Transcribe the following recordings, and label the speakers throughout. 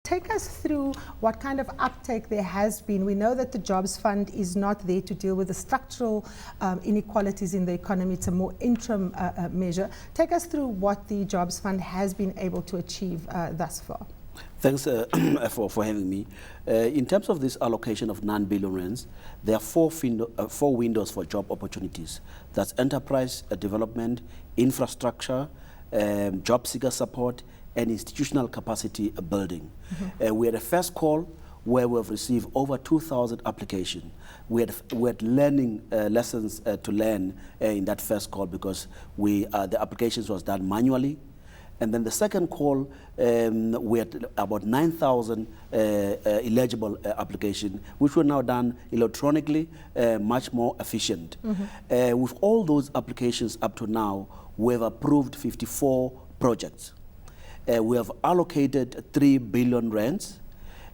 Speaker 1: Take us through what kind of uptake there has been. We know that the Jobs Fund is not there to deal with the structural inequalities in the economy. It's a more interim measure. Take us through what the Jobs Fund has been able to achieve thus far.
Speaker 2: Thanks for having me. In terms of this allocation of 9 billion rands, there are four windows for job opportunities. That's enterprise development, infrastructure, job seeker support, and institutional capacity building. We had a first call where we have received over 2,000 applications. We had learning lessons to learn in that first call because the applications was done manually. And then the second call, we had about 9,000 eligible applications, which were now done electronically, much more efficient. With all those applications up to now, we have approved 54 projects. We have allocated 3 billion rands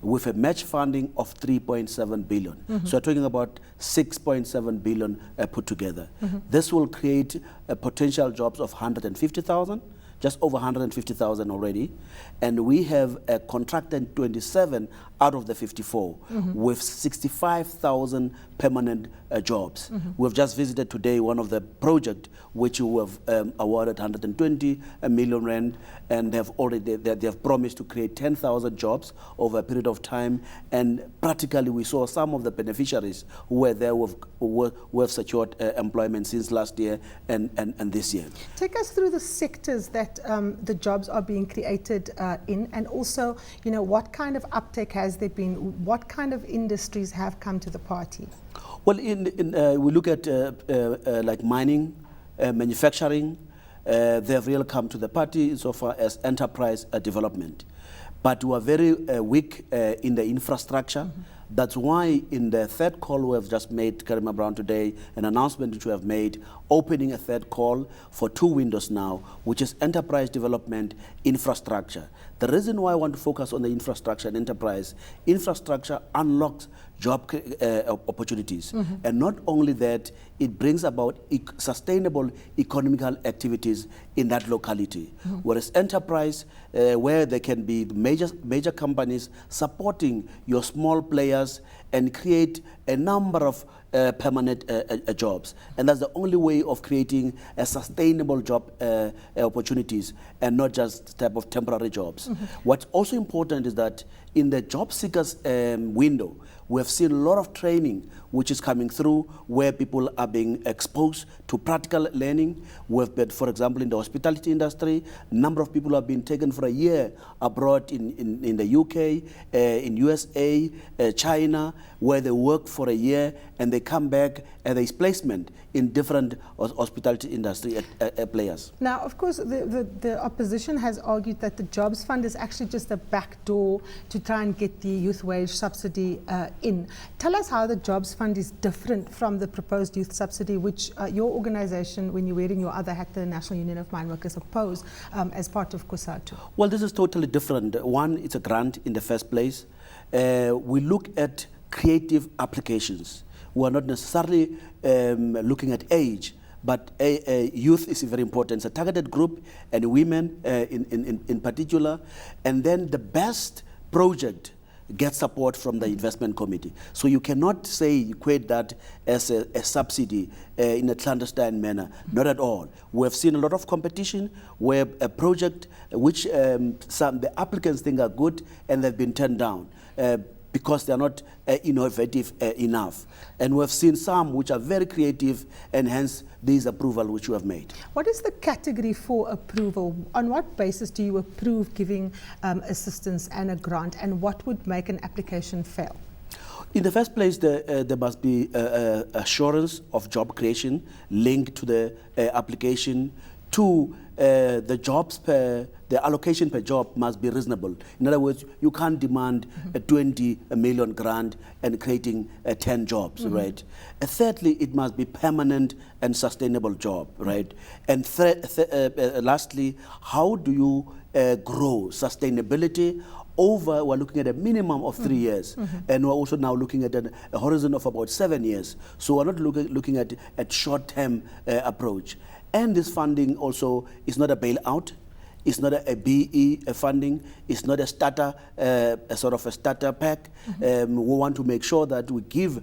Speaker 2: with a match funding of 3.7 billion. So we're talking about 6.7 billion put together. This will create potential jobs of 150,000. Just over 150,000 already, and we have contracted 27 out of the 54 with 65,000 permanent jobs. We've just visited today one of the projects which we have awarded 120 million rand, and they have promised to create 10,000 jobs over a period of time. And practically, we saw some of the beneficiaries who were there who have secured employment since last year and this year.
Speaker 1: Take us through the sectors that the jobs are being created in, and also, you know, what kind of uptake has there been? What kind of industries have come to the party?
Speaker 2: Well, we look at like mining, manufacturing. They have really come to the party insofar as enterprise development. But we are very weak in the infrastructure. That's why in the third call we have just made, Karema Brown today, an announcement which we have made, opening a third call for 2 windows now, which is enterprise development, infrastructure. The reason why I want to focus on the infrastructure and infrastructure unlocks job opportunities. And not only that, it brings about sustainable economical activities in that locality. Whereas enterprise, where there can be major companies supporting your small players and create a number of permanent jobs. And that's the only way of creating a sustainable job opportunities and not just type of temporary jobs. What's also important is that in the job seekers window, we have seen a lot of training which is coming through where people are being exposed to practical learning. We have been, for example, in the hospitality industry, a number of people have been taken for a year abroad in the UK, in USA, China, where they work for a year and they come back and there is placement in different hospitality industry players.
Speaker 1: Now, of course, the opposition has argued that the Jobs Fund is actually just a backdoor to try and get the youth wage subsidy in. Tell us how the Jobs Fund is different from the proposed youth subsidy, which your organization, when you're wearing your other hat, the National Union of Mine Workers, oppose as part of COSATU.
Speaker 2: Well, this is totally different. One, it's a grant in the first place. We look at creative applications. We are not necessarily looking at age, but youth is very important. It's a targeted group, and women in particular. And then the best project gets support from the investment committee. So you cannot equate that as a subsidy in a clandestine manner. Not at all. We have seen a lot of competition where a project which the applicants think are good and they've been turned down. Because they are not innovative enough. And we have seen some which are very creative, and hence this approval which you have made.
Speaker 1: What is the category for approval? On what basis do you approve giving assistance and a grant, and what would make an application fail?
Speaker 2: In the first place, there must be assurance of job creation linked to the application. 2, the allocation per job must be reasonable. In other words, you can't demand a 20 million grant and creating 10 jobs, right? Thirdly, it must be permanent and sustainable job, right? And lastly, how do you grow sustainability over, we're looking at a minimum of 3 years, and we're also now looking at a horizon of about 7 years. So we're not looking at short-term approach. And this funding also is not a bailout. It's not a BE funding. It's not a starter, a sort of a starter pack. We want to make sure that we give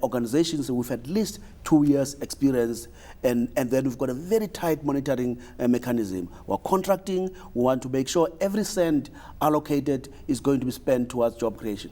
Speaker 2: organizations with at least 2 years experience, and then we've got a very tight monitoring mechanism. We're contracting. We want to make sure every cent allocated is going to be spent towards job creation.